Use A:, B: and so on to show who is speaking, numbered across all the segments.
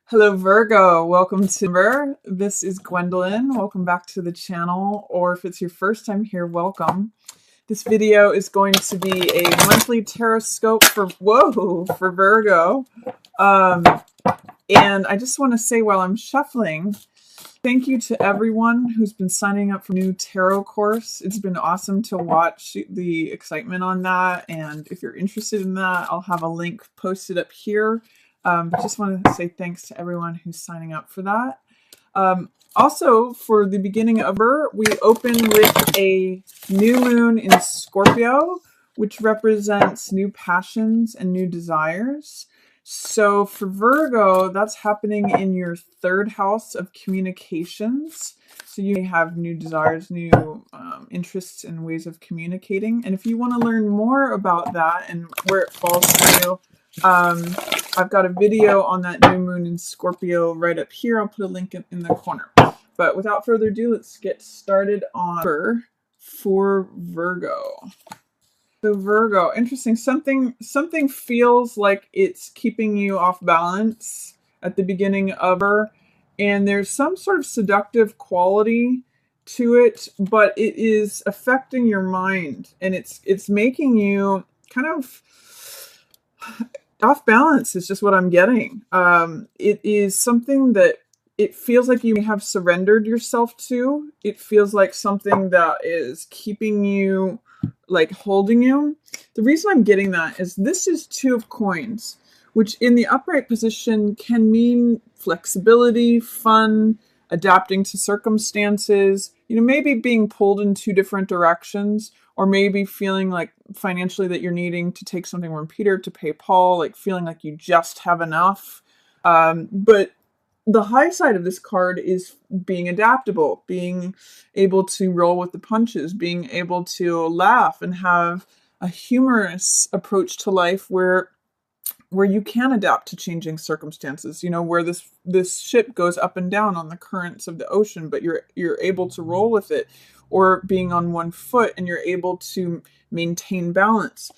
A: Hello Virgo, welcome to This is Gwendolyn. Welcome back to the channel, or if it's your first time here, welcome. This video is going to be a monthly tarot scope for Virgo. And I just want to say while I'm shuffling, thank you to everyone who's been signing up for new tarot course. It's been awesome to watch the excitement on that. And if you're interested in that, I'll have a link posted up here. But just want to say thanks to everyone who's signing up for that. Also, for the beginning of we open with a new moon in Scorpio, which represents new passions and new desires. So for Virgo, that's happening in your third house of communications. So you may have new desires, new interests and ways of communicating. And if you want to learn more about that and where it falls for you, I've got a video on that new moon in Scorpio right up here. I'll put a link in the corner. But without further ado, let's get started on for Virgo. So Virgo, interesting. Something feels like it's keeping you off balance at the beginning of and there's some sort of seductive quality to it, but it is affecting your mind, and it's making you kind of off balance is just what I'm getting. It is something that it feels like you have surrendered yourself to. It feels like something that is keeping you, like holding you. The reason I'm getting that is this is Two of Coins, which in the upright position can mean flexibility, fun, adapting to circumstances, maybe being pulled in two different directions, or maybe feeling like financially that you're needing to take something from Peter to pay Paul, like feeling like you just have enough. But the high side of this card is being adaptable, being able to roll with the punches, being able to laugh and have a humorous approach to life where you can adapt to changing circumstances, where this ship goes up and down on the currents of the ocean, but you're able to roll with it, or being on one foot and you're able to maintain balance.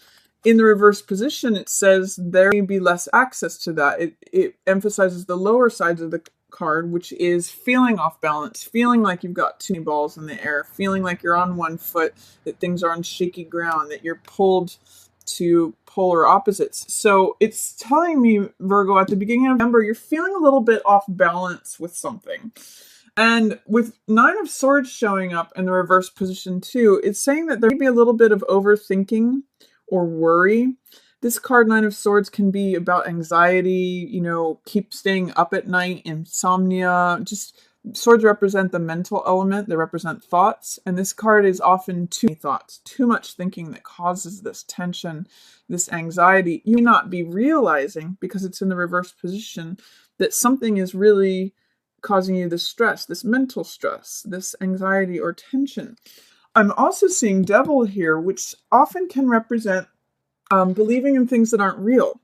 A: In the reverse position, it says there may be less access to that. It emphasizes the lower sides of the card, which is feeling off balance, feeling like you've got too many balls in the air, feeling like you're on one foot, that things are on shaky ground, that you're pulled to polar opposites. So it's telling me, Virgo, at the beginning of November, you're feeling a little bit off balance with something. And with Nine of Swords showing up in the reverse position too, it's saying that there may be a little bit of overthinking or worry. This card, Nine of Swords, can be about anxiety, keep staying up at night, insomnia. Just swords represent the mental element. They represent thoughts. And this card is often too many thoughts, too much thinking that causes this tension, this anxiety. You may not be realizing, because it's in the reverse position, that something is really causing you this stress, this mental stress, this anxiety or tension. I'm also seeing Devil here, which often can represent believing in things that aren't real.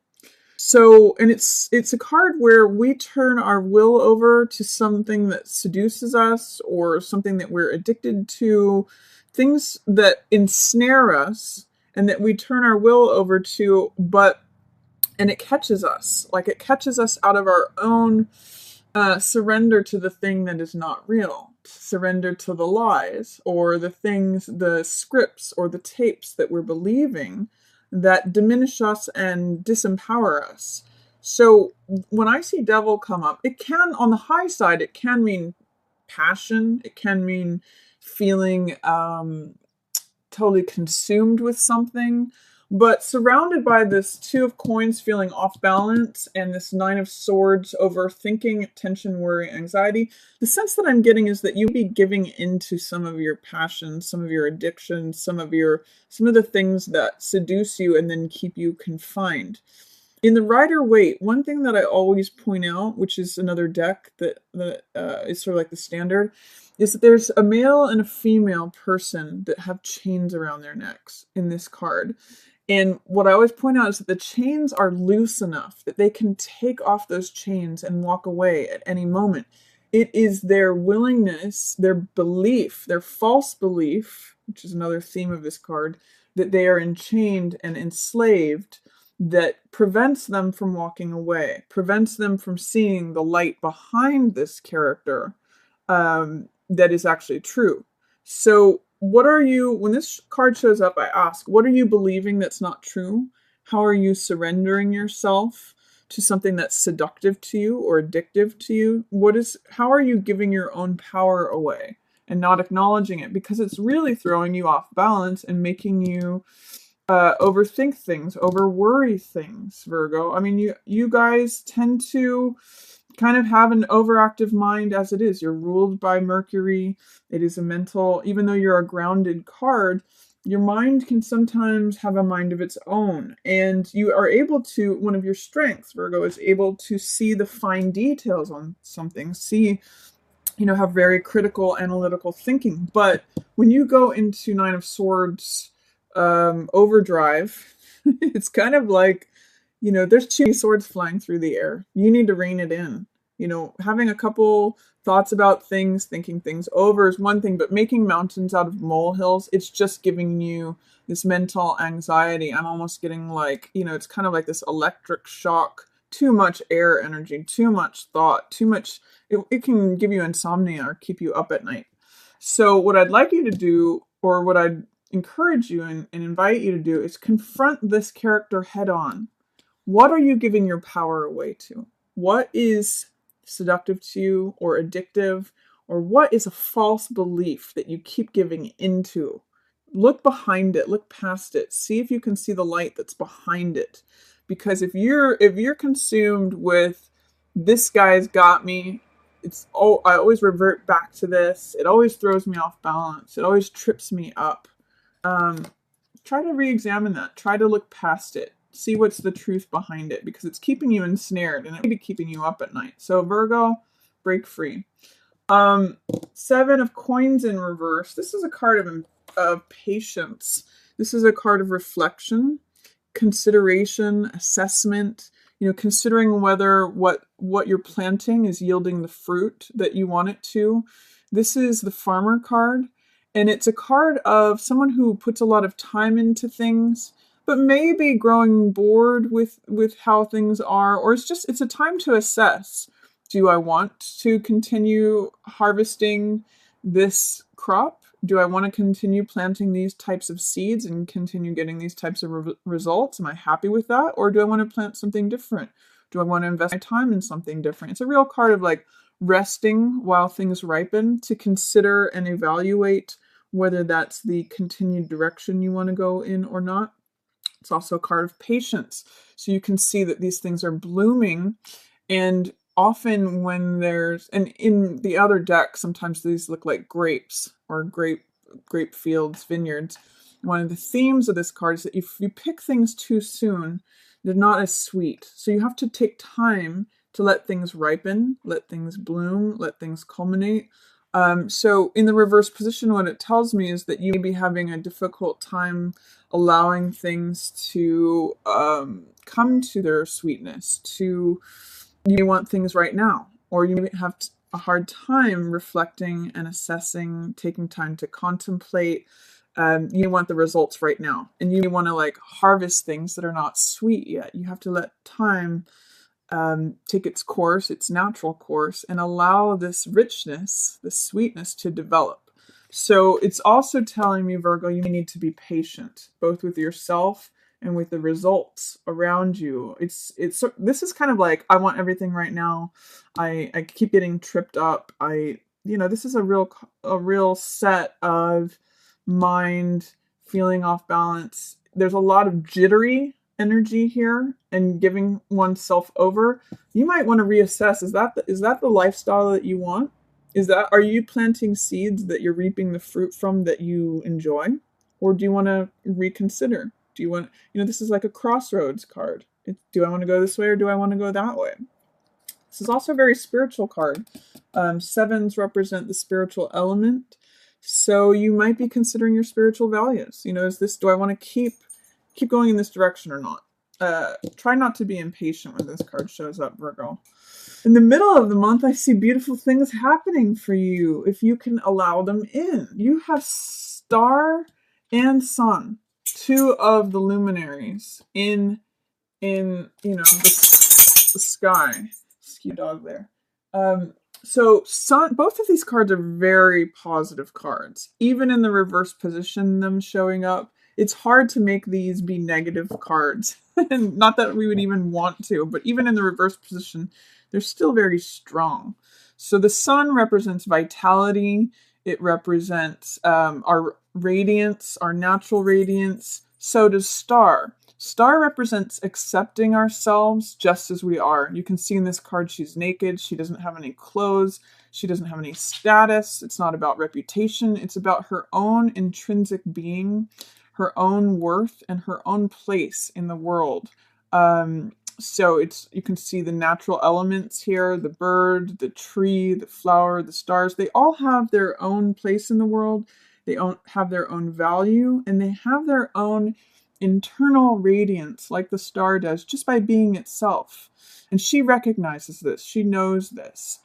A: So, and it's a card where we turn our will over to something that seduces us, or something that we're addicted to, things that ensnare us and that we turn our will over to, and it catches us. Like it catches us out of our own surrender to the thing that is not real, surrender to the lies or the things, the scripts or the tapes that we're believing that diminish us and disempower us. So when I see Devil come up, it can, on the high side, it can mean passion. It can mean feeling totally consumed with something. But surrounded by this Two of Coins feeling off balance and this Nine of Swords overthinking, tension, worry, anxiety, the sense that I'm getting is that you'll be giving into some of your passions, some of your addictions, some of the things that seduce you and then keep you confined. In the Rider-Waite, one thing that I always point out, which is another deck that is sort of like the standard, is that there's a male and a female person that have chains around their necks in this card. And what I always point out is that the chains are loose enough that they can take off those chains and walk away at any moment. It is their willingness, their belief, their false belief, which is another theme of this card, that they are enchained and enslaved, that prevents them from walking away, prevents them from seeing the light behind this character that is actually true. So what are you, when this card shows up, I ask, what are you believing that's not true? How are you surrendering yourself to something that's seductive to you or addictive to you? How are you giving your own power away and not acknowledging it? Because it's really throwing you off balance and making you overthink things, over worry things, Virgo. I mean, you guys tend to kind of have an overactive mind as it is. You're ruled by Mercury. It is a mental, even though you're a grounded card, your mind can sometimes have a mind of its own. And you are able to, one of your strengths, Virgo, is able to see the fine details on something, have very critical, analytical thinking. But when you go into Nine of Swords overdrive, it's kind of like, there's too many swords flying through the air. You need to rein it in. Having a couple thoughts about things, thinking things over is one thing, but making mountains out of molehills, it's just giving you this mental anxiety. I'm almost getting like, it's kind of like this electric shock, too much air energy, too much thought, too much. It can give you insomnia or keep you up at night. So what I'd like you to do, or what I'd encourage you and invite you to do, is confront this character head on. What are you giving your power away to? What is seductive to you or addictive? Or what is a false belief that you keep giving into? Look behind it, look past it, see if you can see the light that's behind it. Because if you're consumed with this guy's got me, I always revert back to this. It always throws me off balance. It always trips me up. Try to re-examine that. Try to look past it. See what's the truth behind it, because it's keeping you ensnared and it may be keeping you up at night. So Virgo, break free. 7 of Coins in reverse. This is a card of patience. This is a card of reflection, consideration, assessment, considering whether what you're planting is yielding the fruit that you want it to. This is the Farmer card, and it's a card of someone who puts a lot of time into things, but maybe growing bored with how things are, or it's a time to assess. Do I want to continue harvesting this crop? Do I want to continue planting these types of seeds and continue getting these types of results? Am I happy with that? Or do I want to plant something different? Do I want to invest my time in something different? It's a real card of like resting while things ripen, to consider and evaluate whether that's the continued direction you want to go in or not. It's also a card of patience. So you can see that these things are blooming, and often when and in the other deck, sometimes these look like grapes or grape fields, vineyards. One of the themes of this card is that if you pick things too soon, they're not as sweet. So you have to take time to let things ripen, let things bloom, let things culminate. So in the reverse position, what it tells me is that you may be having a difficult time allowing things to come to their sweetness. You want things right now, or you may have a hard time reflecting and assessing, taking time to contemplate. You want the results right now, and you want to like harvest things that are not sweet yet. You have to let time take its course, its natural course, and allow this richness, this sweetness to develop. So it's also telling me, Virgo, you need to be patient, both with yourself and with the results around you. This is kind of like, I want everything right now. I keep getting tripped up. This is a real set of mind feeling off balance. There's a lot of jittery energy here and giving oneself over. You might want to reassess. Is that the lifestyle that you want? Are you planting seeds that you're reaping the fruit from that you enjoy? Or do you want to reconsider? Do you want, this is like a crossroads card. Do I want to go this way or do I want to go that way? This is also a very spiritual card. 7s represent the spiritual element. So you might be considering your spiritual values. Do I want to keep going in this direction or not? Try not to be impatient when this card shows up, Virgo. In the middle of the month, I see beautiful things happening for you if you can allow them in. You have Star and Sun, 2 of the luminaries, in in, the sky. Cute dog there. So both of these cards are very positive cards. Even in the reverse position, them showing up, it's hard to make these be negative cards. And not that we would even want to, but even in the reverse position, they're still very strong. So the sun represents vitality. It represents our radiance, our natural radiance. So does star. Star represents accepting ourselves just as we are. You can see in this card she's naked. She doesn't have any clothes. She doesn't have any status. It's not about reputation. It's about her own intrinsic being, her own worth, and her own place in the world. So you can see the natural elements here, the bird, the tree, the flower, the stars. They all have their own place in the world. They have their own value, and they have their own internal radiance like the star does just by being itself. And she recognizes this. She knows this.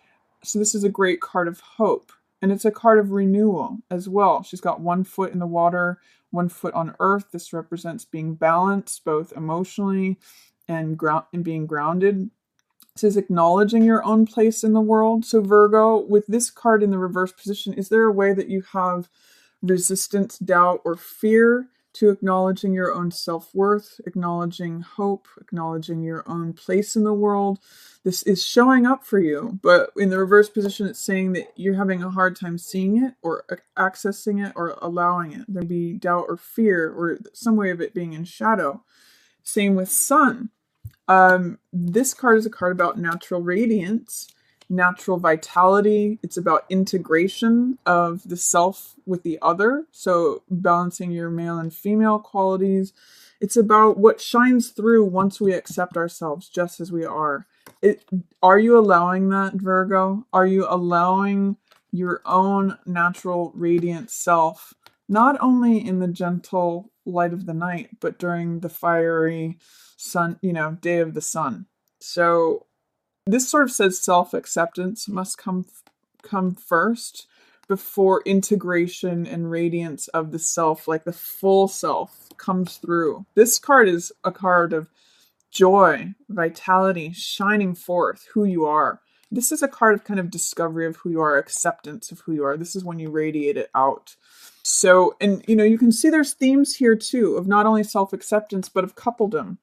A: So this is a great card of hope. And it's a card of renewal as well. She's got 1 foot in the water, 1 foot on earth. This represents being balanced both emotionally and being grounded. This is acknowledging your own place in the world. So Virgo, with this card in the reverse position, is there a way that you have resistance, doubt, or fear to acknowledging your own self-worth, acknowledging hope, acknowledging your own place in the world? This is showing up for you, but in the reverse position, it's saying that you're having a hard time seeing it or accessing it or allowing it. There'd be doubt or fear or some way of it being in shadow. Same with sun. This card is a card about natural radiance, natural vitality. It's about integration of the self with the other. So balancing your male and female qualities. It's about what shines through once we accept ourselves just as we are. Are you allowing that, Virgo? Are you allowing your own natural radiant self, not only in the gentle light of the night, but during the fiery sun, day of the sun? So this sort of says self-acceptance must come first before integration and radiance of the self, like the full self, comes through. This card is a card of joy, vitality, shining forth who you are. This is a card of kind of discovery of who you are, acceptance of who you are. This is when you radiate it out. So, and you can see there's themes here too of not only self-acceptance, but of coupledom.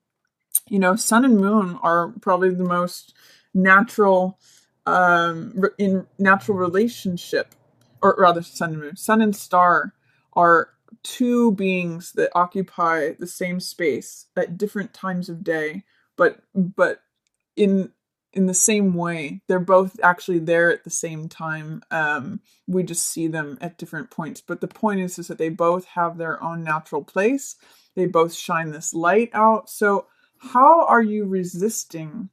A: Sun and moon are probably the most natural in natural relationship, or rather sun and moon. Sun and star are two beings that occupy the same space at different times of day, but in the same way. They're both actually there at the same time. We just see them at different points. But the point is that they both have their own natural place. They both shine this light out. So how are you resisting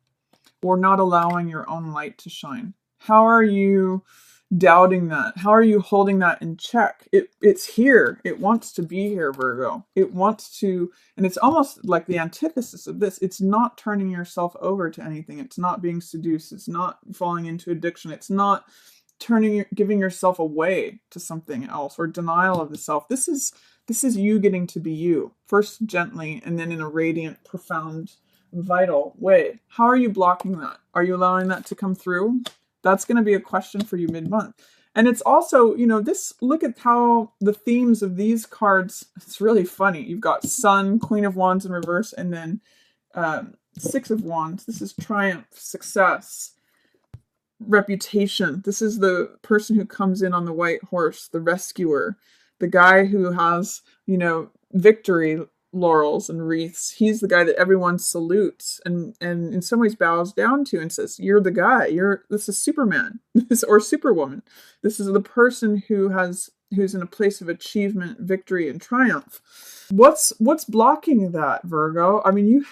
A: or not allowing your own light to shine? How are you doubting that? How are you holding that in check? It's here. It wants to be here, Virgo. It wants to, and it's almost like the antithesis of this. It's not turning yourself over to anything. It's not being seduced. It's not falling into addiction. It's not giving yourself away to something else or denial of the self. This is you getting to be you, first gently and then in a radiant, profound, vital way. How are you blocking that? Are you allowing that to come through? That's going to be a question for you mid-month. And it's also, look at how the themes of these cards, it's really funny. You've got Sun, Queen of Wands in reverse, and then Six of Wands. This is triumph, success, reputation. This is the person who comes in on the white horse, the rescuer, the guy who has, victory laurels and wreaths. He's the guy that everyone salutes and in some ways bows down to and says, you're the guy. This is Superman or Superwoman. This is the person who's in a place of achievement, victory, and triumph. What's blocking that, Virgo? I mean,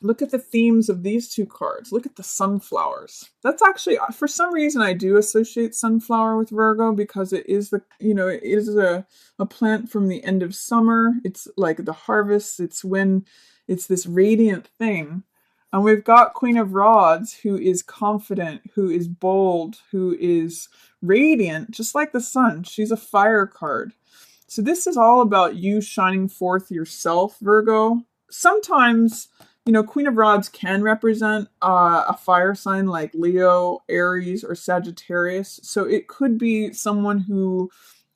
A: look at the themes of these two cards. Look at the sunflowers. That's actually, for some reason, I do associate sunflower with Virgo because it is a plant from the end of summer. It's like the harvest. It's when it's this radiant thing. And we've got Queen of Rods, who is confident, who is bold, who is radiant, just like the sun. She's a fire card. So this is all about you shining forth yourself, Virgo. Sometimes Queen of Rods can represent a fire sign like Leo, Aries, or Sagittarius. So it could be someone who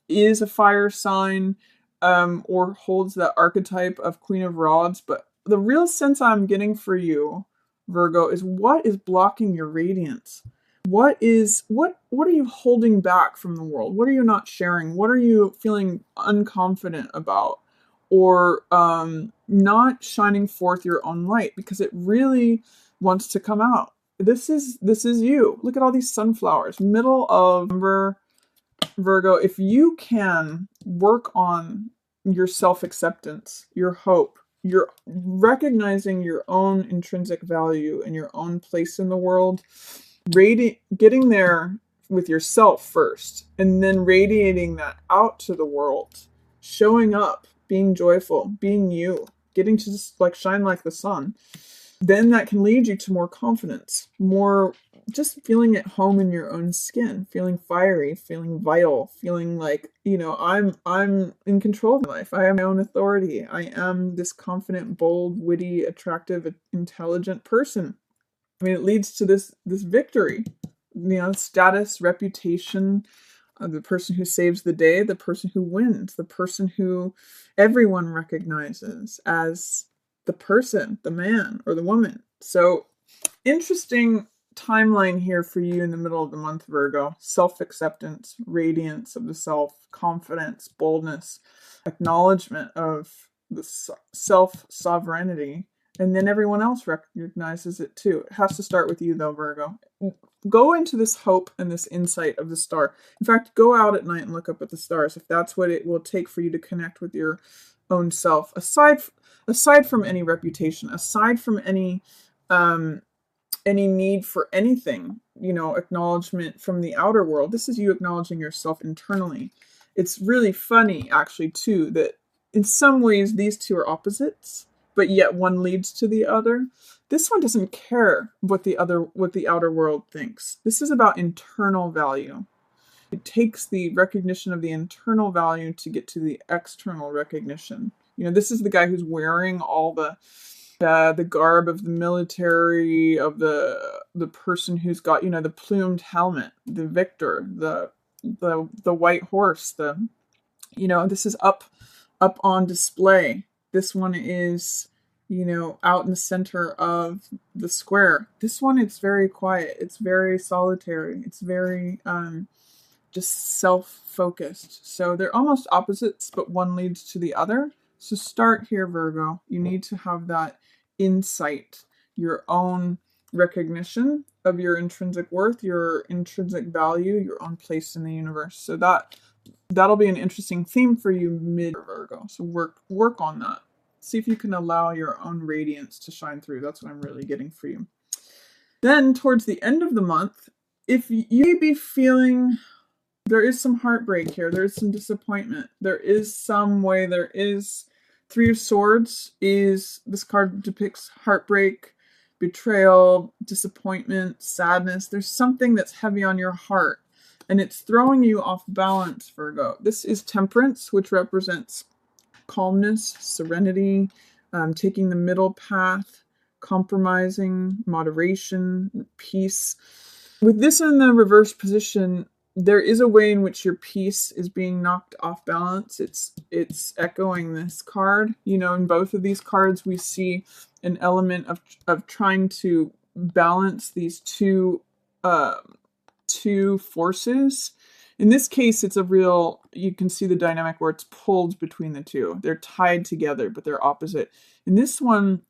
A: is a fire sign, or holds that archetype of Queen of Rods. But the real sense I'm getting for you, Virgo, is what is blocking your radiance? What are you holding back from the world? What are you not sharing? What are you feeling unconfident about? Or not shining forth your own light because it really wants to come out. This is you. Look at all these sunflowers. Middle of November, Virgo, if you can work on your self-acceptance, your hope, your recognizing your own intrinsic value and your own place in the world, getting there with yourself first, and then radiating that out to the world, showing up, being joyful, being you, getting to just like shine like the sun, then that can lead you to more confidence, more just feeling at home in your own skin, feeling fiery, feeling vital, feeling like, I'm in control of my life. I am my own authority. I am this confident, bold, witty, attractive, intelligent person. I mean, it leads to this victory, status, reputation, the person who saves the day, the person who wins, the person who everyone recognizes as the person, the man or the woman. So interesting timeline here for you in the middle of the month, Virgo. Self-acceptance, radiance of the self, confidence, boldness, acknowledgement of the self-sovereignty, and then everyone else recognizes it too. It has to start with you though, Virgo. Go into this hope and this insight of the star. In fact, go out at night and look up at the stars if that's what it will take for you to connect with your own self. Aside from any reputation, aside from any need for anything, acknowledgement from the outer world. This is you acknowledging yourself internally. It's really funny, actually, too, that in some ways these two are opposites, but yet one leads to the other. This one doesn't care what the outer world thinks. This is about internal value. It takes the recognition of the internal value to get to the external recognition. This is the guy who's wearing all the garb of the military, of the person who's got, the plumed helmet, the victor, the white horse, this is up on display. This one is, out in the center of the square. This one, it's very quiet. It's very solitary. It's very just self-focused. So they're almost opposites, but one leads to the other. So start here, Virgo. You need to have that insight, your own recognition of your intrinsic worth, your intrinsic value, your own place in the universe. So that'll be an interesting theme for you mid-Virgo. So work on that. See if you can allow your own radiance to shine through. That's what I'm really getting for you. Then towards the end of the month, if you may be feeling there is some heartbreak here, there is some disappointment, there is Three of Swords this card depicts heartbreak, betrayal, disappointment, sadness. There's something that's heavy on your heart and it's throwing you off balance, Virgo. This is Temperance, which represents calmness, serenity, taking the middle path, compromising, moderation, peace. With this in the reverse position, there is a way in which your peace is being knocked off balance. It's echoing this card. In both of these cards, we see an element of trying to balance these two forces. In this case, you can see the dynamic where it's pulled between the two. They're tied together, but they're opposite. In this one,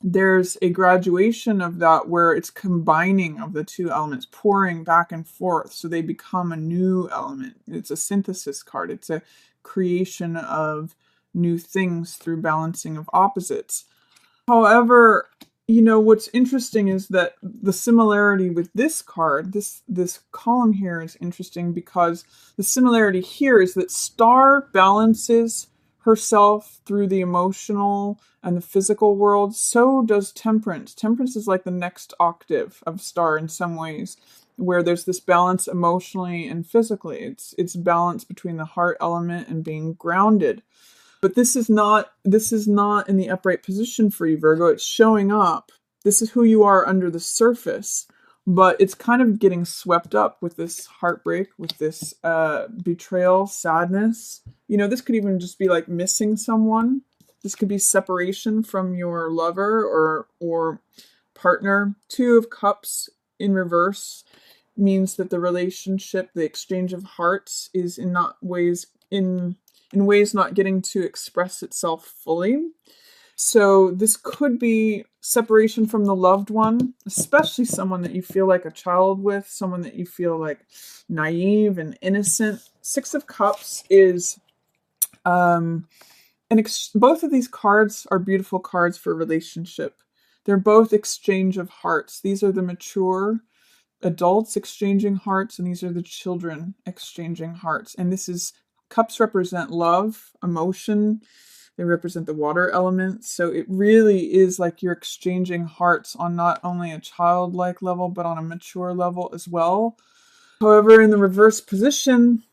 A: there's a graduation of that where it's combining of the two elements, pouring back and forth, so they become a new element. It's a synthesis card. It's a creation of new things through balancing of opposites. However, what's interesting is that the similarity with this card, this column here is interesting because the similarity here is that Star balances herself through the emotional and the physical world. So does Temperance. Temperance is like the next octave of Star in some ways, where there's this balance emotionally and physically. It's balance between the heart element and being grounded. But this is not in the upright position for you, Virgo. It's showing up. This is who you are under the surface, but it's kind of getting swept up with this heartbreak, with this betrayal, sadness. You know, this could even just be like missing someone. This could be separation from your lover or partner. Two of Cups in reverse means that the relationship, the exchange of hearts, is in ways not getting to express itself fully. So this could be separation from the loved one, especially someone that you feel like a child with, someone that you feel like naive and innocent. Six of Cups is both of these cards are beautiful cards for a relationship. They're both exchange of hearts. These are the mature adults exchanging hearts, and these are the children exchanging hearts. And this is, Cups represent love, emotion. They represent the water element. So it really is like you're exchanging hearts on not only a childlike level, but on a mature level as well. However, in the reverse position,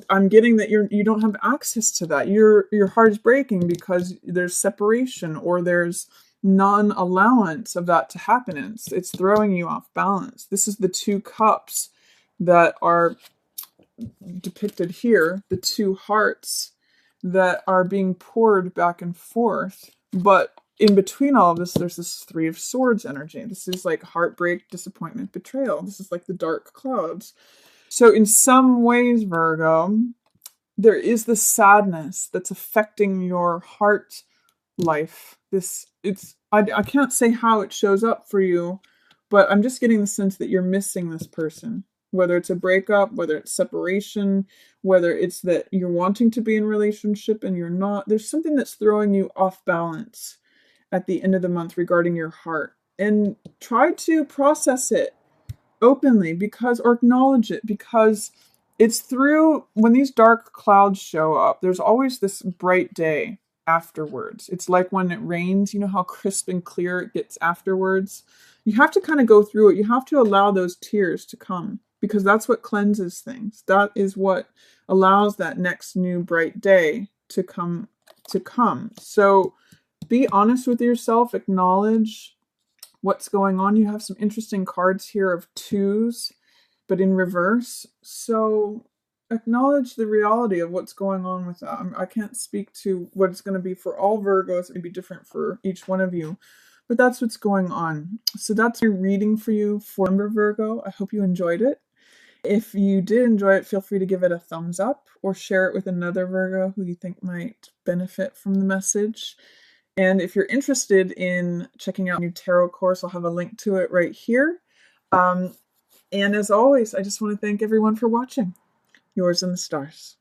A: I'm getting that you don't have access to that. Your heart's breaking because there's separation or there's non-allowance of that to happen. It's throwing you off balance. This is the two cups that are depicted here, the two hearts that are being poured back and forth. But in between all of this, there's this Three of Swords energy. This is like heartbreak, disappointment, betrayal. This is like the dark clouds. So in some ways, Virgo, there is this sadness that's affecting your heart life. I can't say how it shows up for you, but I'm just getting the sense that you're missing this person. Whether it's a breakup, whether it's separation, whether it's that you're wanting to be in a relationship and you're not, there's something that's throwing you off balance at the end of the month regarding your heart. And try to process it openly or acknowledge it, because it's through, when these dark clouds show up, there's always this bright day afterwards. It's like when it rains, you know how crisp and clear it gets afterwards. You have to kind of go through it. You have to allow those tears to come, because that's what cleanses things. That is what allows that next new bright day to come. So be honest with yourself, acknowledge what's going on. You have some interesting cards here of twos, but in reverse. So acknowledge the reality of what's going on with that. I can't speak to what it's going to be for all Virgos. It may be different for each one of you, but that's what's going on. So that's my reading for you for Virgo. I hope you enjoyed it. If you did enjoy it, feel free to give it a thumbs up or share it with another Virgo who you think might benefit from the message. And if you're interested in checking out a new tarot course, I'll have a link to it right here. And as always, I just want to thank everyone for watching. Yours in the stars.